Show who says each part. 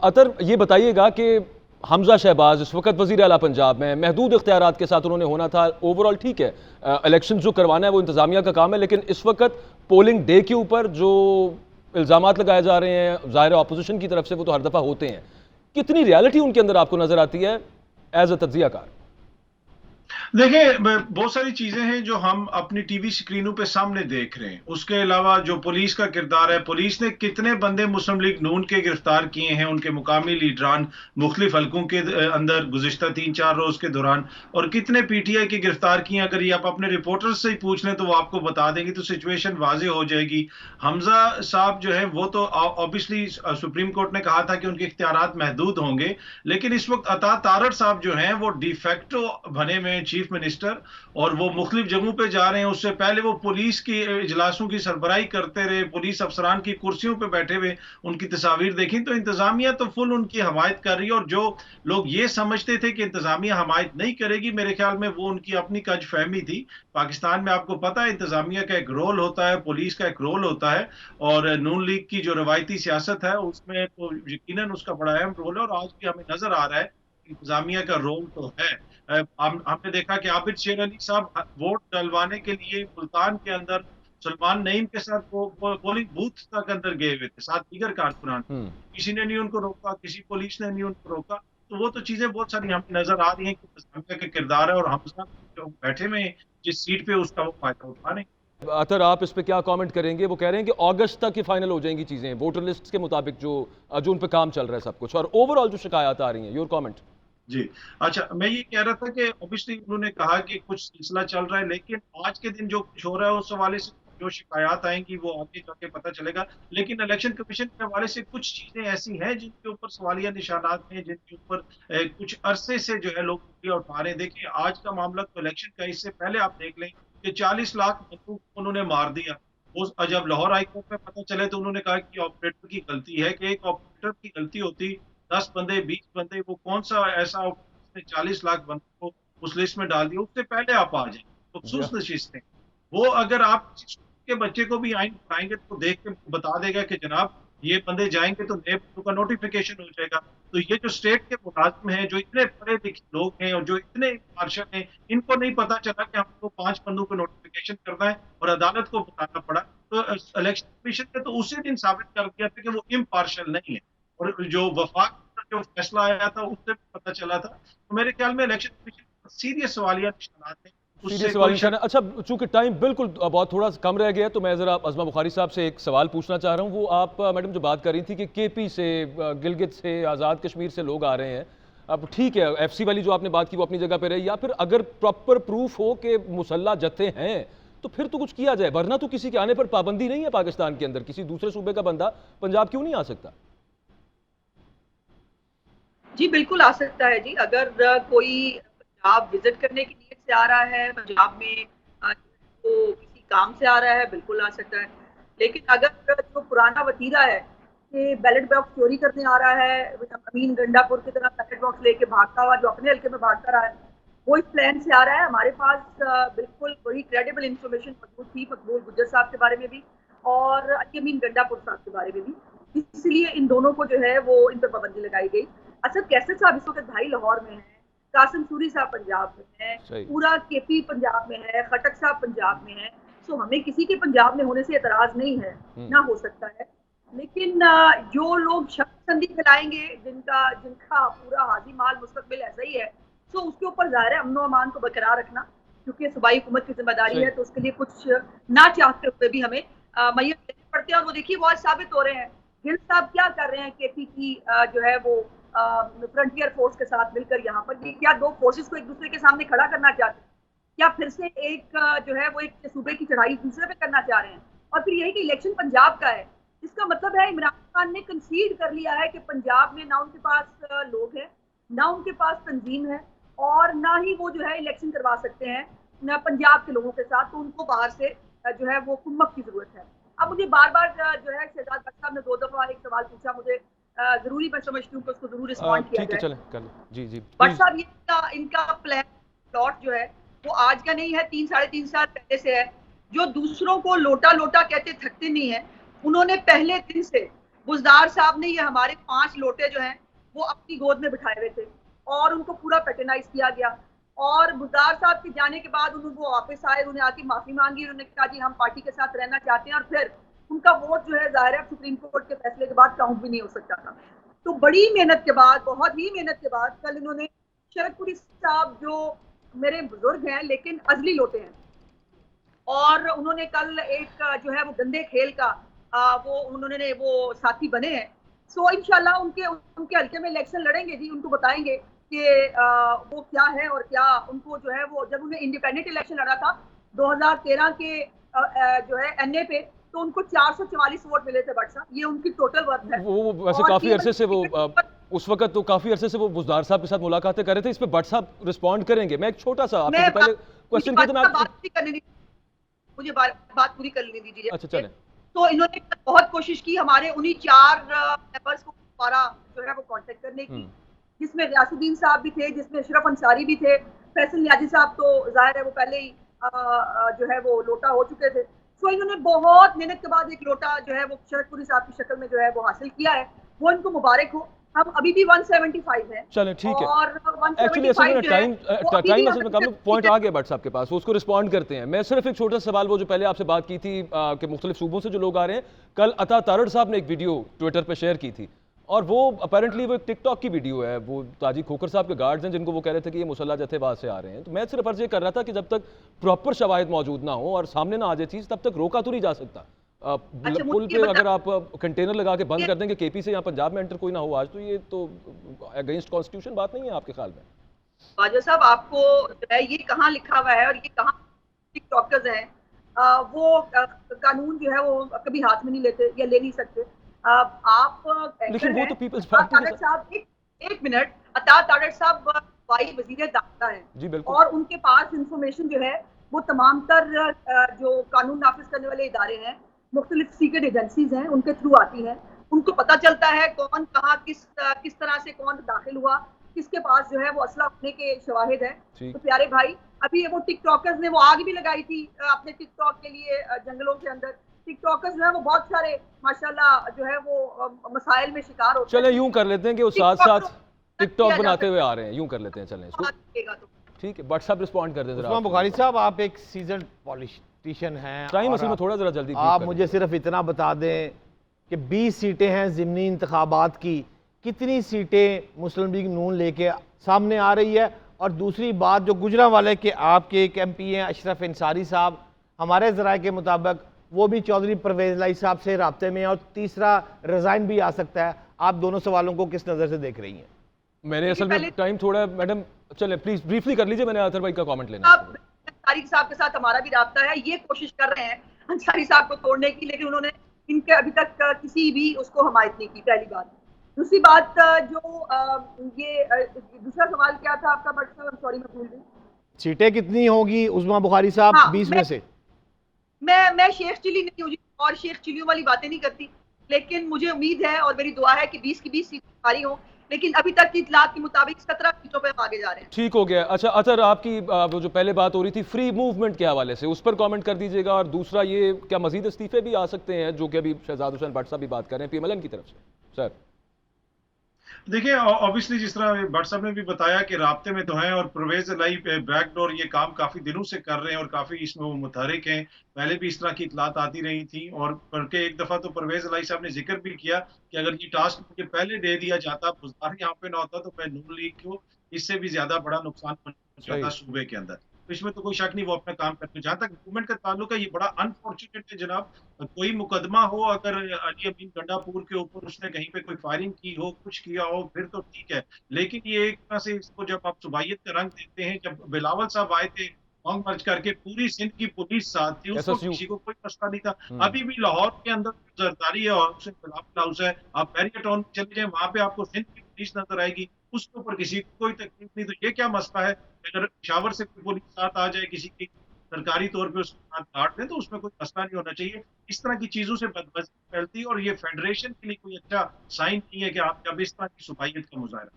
Speaker 1: अतर ये बताइएगा कि हमजा शहबाज इस वक्त वज़ीर आला पंजाब में महदूद इख्तियारात के साथ उन्होंने होना था, ओवरऑल ठीक है, इलेक्शन जो करवाना है वो इंतज़ामिया का काम है, लेकिन इस वक्त पोलिंग डे के ऊपर जो इल्ज़ामात लगाए जा रहे हैं ज़ाहिर अपोजिशन की तरफ से, वो तो हर दफ़ा होते हैं, कितनी रियलिटी उनके अंदर आपको नजर आती है एज अ तज्जियाकार?
Speaker 2: देखिए, बहुत सारी चीजें हैं जो हम अपनी टीवी स्क्रीनों पे सामने देख रहे हैं। उसके अलावा जो पुलिस का किरदार है, पुलिस ने कितने बंदे मुस्लिम लीग नून के गिरफ्तार किए हैं, उनके मुकामी लीडरान मुख्तलिफ हलकों के अंदर गुज़िश्ता 3-4 रोज के दौरान, और कितने पीटीआई के गिरफ्तार किए। अगर ये आप अपने रिपोर्टर्स से ही पूछ लें तो वो आपको बता देंगे, तो सिचुएशन वाजे हो जाएगी। हमजा साहब जो है वो तो ऑब्वियसली सुप्रीम कोर्ट ने कहा था कि उनके इख्तियारात महदूद होंगे, लेकिन इस वक्त अता तारड़ साहब जो हैं वो डिफेक्टो बने में चीफ मिनिस्टर, और वो मुख्तलिफ जगहों पे जा रहे हैं। उससे पहले वो पुलिस की इजलासों की सरबराही करते रहे, पुलिस अफसरान की कुर्सियों पे बैठे हुए उनकी तस्वीर देखी। तो इंतजामिया तो फुल उनकी हमायत कर रही है, और जो लोग ये समझते थे कि इंतजामिया हमायत नहीं करेगी, मेरे ख्याल में वो उनकी अपनी कज फहमी थी। पाकिस्तान में आपको पता है इंतजामिया का एक रोल होता है, पुलिस का एक रोल होता है, और नून लीग की जो रवायती सियासत है उसमें तो यकीनन उसका बड़ा अहम रोल है। और आज भी हमें नजर आ रहा है इंतजामिया का रोल तो है। हमने देखा कि आबिद शेर अली साहब वोट डलवाने के लिए मुल्तान के अंदर सलमान नईम के साथ वो पोलिंग बूथ तक अंदर गए हुए थे, साथ दीगर कारकुनान।
Speaker 1: हम्म।
Speaker 2: किसी ने नहीं उनको रोका, किसी पुलिस ने नहीं उनको रोका। तो वो तो चीजें बहुत सारी हमें नजर आ रही हैं कि इंतजामिया का किरदार है, और हमजा जो बैठे हुए हैं जिस सीट पे उसका वो फायदा उठा रहे हैं।
Speaker 1: अतर आप इस पे क्या कमेंट करेंगे? वो कह रहे हैं कि अगस्त तक ही फाइनल हो जाएंगी चीजें, वोटर लिस्ट के मुताबिक जो जो उन पे काम चल रहा है सब कुछ, और ओवरऑल जो शिकायत आ रही हैं। Your comment?
Speaker 2: जी। अच्छा, मैं ये कह रहा था कि ऑब्वियसली उन्होंने कहा कि कुछ सिलसिला चल रहा है, लेकिन आज के दिन जो कुछ हो रहा है उस हवाले से जो शिकायत आएंगी वो आगे जाके पता चलेगा। लेकिन इलेक्शन कमीशन के हवाले से कुछ चीजें ऐसी हैं जिनके ऊपर सवालिया निशानात हैं, जिनके ऊपर कुछ अरसे से जो है लोग उंगलियां उठा रहे हैं। देखिए, आज का मामला तो इलेक्शन का, इससे पहले आप देख लें कि 40 लाख बंदूक उन्होंने मार दिया। उस जब लाहौर हाईकोर्ट में पता चले तो उन्होंने कहा कि ऑपरेटर की गलती है, कि एक ऑपरेटर की गलती होती 10 बंदे 20 बंदे, वो कौन सा ऐसा 40 लाख बंदों को उस लिस्ट में डाल दिया। उससे पहले आप आ जाए
Speaker 1: या
Speaker 2: मखसूस नशिस्तें। वो अगर आप के बच्चे को भी आइन पढ़ाएंगे तो देख के बता देगा कि जनाब ये बंदे जाएंगे तो नए बंदों का नोटिफिकेशन हो जाएगा। तो ये जो स्टेट के मुलाजिम हैं, जो इतने पढ़े लिखे लोग हैं और जो इतने मार्शल हैं, इनको नहीं पता चला कि हमको 5 बंदों को नोटिफिकेशन करना है और अदालत को बताना पड़ा। तो इलेक्शन कमीशन ने तो उसी दिन साबित कर दिया था कि वो इम्पार्शल नहीं है, और जो वफाक जो फैसला आया था उससे भी पता चला था। तो मेरे ख्याल में इलेक्शन कमीशन सीरियस सवालिया निशानात हैं,
Speaker 1: सीरियस
Speaker 2: उससे
Speaker 1: सवाल
Speaker 2: कोई
Speaker 1: निशान है।
Speaker 2: शक।
Speaker 1: अच्छा, चूंकि टाइम बिल्कुल बहुत थोड़ा कम रह गया, तो मैं जरा अजमा बुखारी साहब से एक सवाल पूछना चाह रहा हूँ। वो आप मैडम जो बात कर रही थी कि केपी से, गिलगित से, आज़ाद कश्मीर से लोग आ रहे हैं, अब ठीक है एफसी वाली जो आपने बात की वो अपनी जगह पे रही, या फिर अगर प्रॉपर प्रूफ हो कि मुसल्ला जत्थे हैं तो फिर तो कुछ किया जाए, वरना तो किसी के आने पर पाबंदी नहीं है पाकिस्तान के अंदर, किसी दूसरे सूबे का बंदा पंजाब क्यों नहीं आ सकता?
Speaker 3: जी बिल्कुल आ सकता है जी। अगर कोई पंजाब विजिट करने की नीयत से आ रहा है, पंजाब में तो किसी काम से आ रहा है, बिल्कुल आ सकता है। लेकिन अगर जो पुराना वतीरा है कि बैलेट बॉक्स चोरी करने आ रहा है, अमीन गंडापुर की तरह बैलेट बॉक्स लेके भागता हुआ, जो अपने हल्के में भागता रहा है, वो इस प्लान से आ रहा है। हमारे पास बिल्कुल वही क्रेडिबल इंफॉर्मेशन मौजूद थी मकबूल गुज्जर साहब के बारे में भी और अमीन गंडापुर साहब के बारे में भी, इसलिए इन दोनों को जो है वो इन पर पाबंदी लगाई गई। असद कैसर साहब इस वक्त भाई लाहौर में है, कासिम सूरी साहब पंजाब में है,
Speaker 1: सही।
Speaker 3: पूरा केपी पंजाब में है, खटक साहब पंजाब में है। सो हमें किसी के पंजाब में होने से एतराज नहीं है, ना हो सकता है। लेकिन जो लोग शक्ति फैलाएंगे, जिनका जिनका पूरा हाजी माल मुस्तकबिल ऐसा ही है, सो उसके ऊपर जाहिर है अमनो अमान को बरकरार रखना, क्योंकि सूबाई हुकूमत की जिम्मेदारी है। तो उसके लिए कुछ ना चाहते हुए भी हमें मैयत देने पड़ते हैं, और वो देखिए वो आज साबित हो रहे हैं। गिल साहब क्या कर रहे हैं केपी की जो है वो फ्रंटियर फोर्स के साथ मिलकर, यहाँ पर ये क्या दो फोर्सेस को एक दूसरे के सामने खड़ा करना चाहते हैं? क्या फिर से एक जो है वो एक सूबे की चढ़ाई दूसरे पे करना चाह रहे हैं? और फिर यही कि इलेक्शन पंजाब का है, इसका मतलब है इमरान खान ने कंसीड कर लिया है कि पंजाब में ना उनके पास लोग हैं, ना उनके पास तंजीम है, और ना ही वो जो है इलेक्शन करवा सकते हैं ना पंजाब के लोगों के साथ। तो उनको बाहर से जो है वो कुम्मक की जरूरत है। अब मुझे बार बार जो है शहजाद भट्ट साहब ने 2 दफा एक सवाल पूछा, मुझे जरूरी मैं समझती हूँ कि उसको जरूर रिस्पॉन्ड किया
Speaker 1: ठीक है,
Speaker 3: जाए।
Speaker 1: चलें कर लें। जी जी
Speaker 3: भट्ट
Speaker 1: प्लीज।
Speaker 3: साहब, ये इनका प्लान प्लॉट जो है वो आज का नहीं है, 3-3.5 साल पहले से है। जो दूसरों को लोटा लोटा कहते थकते नहीं है, उन्होंने पहले दिन से बुजदार साहब ने ये हमारे 5 लोटे जो हैं वो अपनी गोद में बिठाए हुए थे और उनको पूरा पैटर्नाइज किया गया। और बुजदार साहब के जाने के बाद वो वापस आए, उन्हें आके माफी मांगी, उन्होंने कहा जी हम पार्टी के साथ रहना चाहते हैं, और फिर उनका वोट जो है जाहिर है सुप्रीम कोर्ट के फैसले के बाद काउंट भी नहीं हो सकता था। तो बड़ी मेहनत के बाद, बहुत ही मेहनत के बाद कल इन्होंने शरदपुरी साहब जो मेरे बुजुर्ग हैं लेकिन अजली लोटे हैं, और उन्होंने कल एक जो है वो गंदे खेल का वो उन्होंने वो साथी बने हैं। सो इंशाल्लाह उनके उनके हल्के में इलेक्शन लड़ेंगे जी, उनको बताएंगे कि वो क्या है और क्या उनको जो है वो, जब उन्हें इंडिपेंडेंट इलेक्शन लड़ा था 2013 के जो है एनए पे, तो उनको 444 वोट मिले थे भट्ट साहब, ये उनकी टोटल वर्थ है।
Speaker 1: वो वैसे
Speaker 3: और
Speaker 1: काफी
Speaker 3: ये
Speaker 1: अरसे से वो उस वक्त तो काफी अरसे से वो बुजदार साहब के साथ मुलाकातें कर रहे थे। इस पे भट्ट साहब रिस्पॉन्ड करेंगे। मैं एक छोटा सा आपसे
Speaker 3: मैं
Speaker 1: पहले क्वेश्चन किया तो मैं
Speaker 3: बात भी करने दीजिए, मुझे बात पूरी करने दीजिए।
Speaker 1: अच्छा चलें।
Speaker 3: तो इन्होंने बहुत कोशिश की हमारे उन्हीं 4 मेंबर्स को दोबारा जो है वो कांटेक्ट करने की, जिसमें रियासुद्दीन साहब भी थे, जिसमें अशरफ अंसारी भी थे, फैसल नियाजी साहब तो जाहिर है वो पहले ही जो है वो लोटा हो चुके थे। सो इन्होंने बहुत मेहनत के बाद एक लोटा जो है वो शरदपुरी साहब की शक्ल में जो है वो हासिल किया है, वो इनको मुबारक हो। हम अभी भी 175 हैं।
Speaker 1: चलें ठीक है।
Speaker 3: और
Speaker 1: एक्चुअली असल में टाइम असल में कम, पॉइंट आ गया भट्ट साहब के पास, उसको रिस्पॉन्ड करते हैं। मैं सिर्फ एक छोटा सवाल, वो जो पहले आपसे बात की थी कि मुख्तलिफ सूबों से जो लोग आ रहे हैं, कल अता तारड़ साहब ने एक वीडियो ट्विटर पे शेयर की थी, और वो अपेरेंटली वो एक टिकटॉक की वीडियो है। वो ताजी खोखर साहब के गार्ड्स हैं जिनको वो कह रहे थे कि ये मुसल्ला जत्थे वहां से आ रहे हैं। तो मैं सिर्फ अर्ज ये कर रहा था कि जब तक प्रॉपर शवाहिद मौजूद ना हो और सामने ना आ जाए चीज़, तब तक रोका तो नहीं जा सकता। पुल पे अगर आप कंटेनर लगा के बंद कर देंगे केपी से, यहाँ पंजाब में एंटर कोई ना हो आज, तो ये तो अगेंस्ट कॉन्स्टिट्यूशन बात नहीं है आपके ख्याल में?
Speaker 3: बाजवा साहब, आपको जो है ये कहाँ लिखा हुआ है और ये कहाँ टिकटॉकर्स हैं? वो कानून जो है वो कभी हाथ में नहीं लेते या ले नहीं सकते। आप
Speaker 1: लेकिन वो तो पीपल्स पार्टी के
Speaker 3: साहब, एक मिनट, अता तारड़ साहब वाई वजीर दाखिला है
Speaker 1: जी बिल्कुल,
Speaker 3: और उनके पास इंफॉर्मेशन जो है वो तमाम तर जो कानून नाफिज करने वाले इदारे हैं, मुख्तलिफ सीक्रेट एजेंसीज हैं, उनके थ्रू आती हैं। उनको पता चलता है कौन कहाँ किस तरह से कौन दाखिल हुआ, किसके पास जो है वो असला होने के शवाहिद है। तो प्यारे भाई, अभी वो टिकटॉकर्स ने वो आग भी लगाई थी अपने टिकटॉक के लिए जंगलों के अंदर। टिकटॉकर्स जो है वो बहुत सारे माशाल्लाह जो है वो मसाइल में शिकार होते हैं।
Speaker 1: चले यूं कर लेते हैं कि वो साथ साथ टिकटॉक बनाते हुए आ रहे हैं, यूं कर लेते हैं। चलें इसको, ठीक है। भट्ट साहब रिस्पॉन्ड कर दें जरा।
Speaker 4: उस्मान बुखारी साहब, आप एक सीजन पॉलिटिशियन हैं,
Speaker 1: टाइम असल में थोड़ा जरा जल्दी
Speaker 4: आप मुझे सिर्फ इतना बता दें कि 20 सीटें हैं ज़िमनी इंतखाबात की, कितनी सीटें मुस्लिम लीग नून लेके सामने आ रही है? और दूसरी बात, जो गुजरांवाले के आपके एक MP हैं अशरफ अंसारी साहब, हमारे ज़राए के मुताबिक वो भी चौधरी परवेज लाई साहब से राब्ते में, और तीसरा रिजाइन भी आ सकता है। आप दोनों सवालों को किस नज़र से देख रही हैं?
Speaker 1: मैंने असल में टाइम थोड़ा, मैडम चलें प्लीज ब्रीफली कर लीजिए, मैंने अतर भाई का कमेंट लेना है।
Speaker 3: अंसारी साहब के साथ हमारा भी राब्ता है, ये कोशिश कर रहे हैं अंसारी साहब को तोड़ने की, लेकिन उन्होंने इनके अभी तक किसी भी उसको हमायत नहीं की, पहली बात। दूसरी बात, जो ये दूसरा सवाल क्या था आपका भट्ट साहब? सॉरी मैं भूल गई।
Speaker 4: सीटें कितनी होगी उस्मान बुखारी साहब?
Speaker 3: हाँ,
Speaker 4: 20 में से
Speaker 3: मैं शेख चिली नहीं हूँ और शेख चिलियों वाली बातें नहीं करती, लेकिन मुझे उम्मीद है और मेरी दुआ है कि 20 की 20 सीटें हमारी हों, लेकिन अभी तक की इतलात के मुताबिक 17 सीटों पर आगे जा रहे हैं।
Speaker 1: ठीक हो गया। अच्छा अतर, आपकी वो जो पहले बात हो रही थी फ्री मूवमेंट के हवाले से, उस पर कमेंट कर दीजिएगा। और दूसरा ये, क्या मजीद इस्तीफे भी आ सकते हैं, जो कि अभी शहजाद हुसैन भट्ट साहब भी बात कर रहे हैं PMLN की तरफ से? सर
Speaker 2: देखिए, ऑब्वियसली जिस तरह भट्ट साहब ने भी बताया कि राब्ते में तो हैं, और परवेज लाई बैकडोर ये काम काफी दिनों से कर रहे हैं और काफी इसमें वो मुतहरिक हैं। पहले भी इस तरह की इतलात आती रही थी, और बल्कि एक दफा तो परवेज लाई साहब ने जिक्र भी किया कि अगर ये टास्क मुझे पहले दे दिया जाता, बुज़दार यहाँ पे ना होता, तो मैं नून लीग को इससे भी ज्यादा बड़ा नुकसान पहुंचाता सूबे के अंदर। तो इसमें तो कोई शक नहीं, वो अपना काम करते। जहां तक मूवमेंट का ताल्लुक है, ये बड़ा अनफॉर्चुनेट है जनाब। कोई मुकदमा हो, अगर अली अमीन गंडापुर के ऊपर उसने कहीं पे कोई फायरिंग की हो, कुछ किया हो, फिर तो ठीक है। लेकिन ये एक तरह से इसको जब आप सुबाइयत का रंग देते हैं, जब बिलावल साहब आए थे मांग मर्ज करके, पूरी सिंध की पुलिस साथ थी, उसको किसी को कोई मसला नहीं था। अभी भी लाहौर के अंदर जरदारी है और बिलावल हाउस है, आप बैरियर टाउन चले जाए, वहां पे आपको सिंध की पुलिस नजर आएगी, उसके ऊपर किसी को कोई तकलीफ नहीं। तो ये क्या मसला है? अगर पेशावर से कोई पुलिस साथ आ जाए, किसी की सरकारी तौर पे उसके साथ काट दें, तो उसमें कोई मसला नहीं होना चाहिए। इस तरह की चीजों से बदमज़गी फैलती है, और ये फेडरेशन के लिए कोई अच्छा साइन नहीं है कि आप जब इस तरह की सुबाइयत का मुजाहरा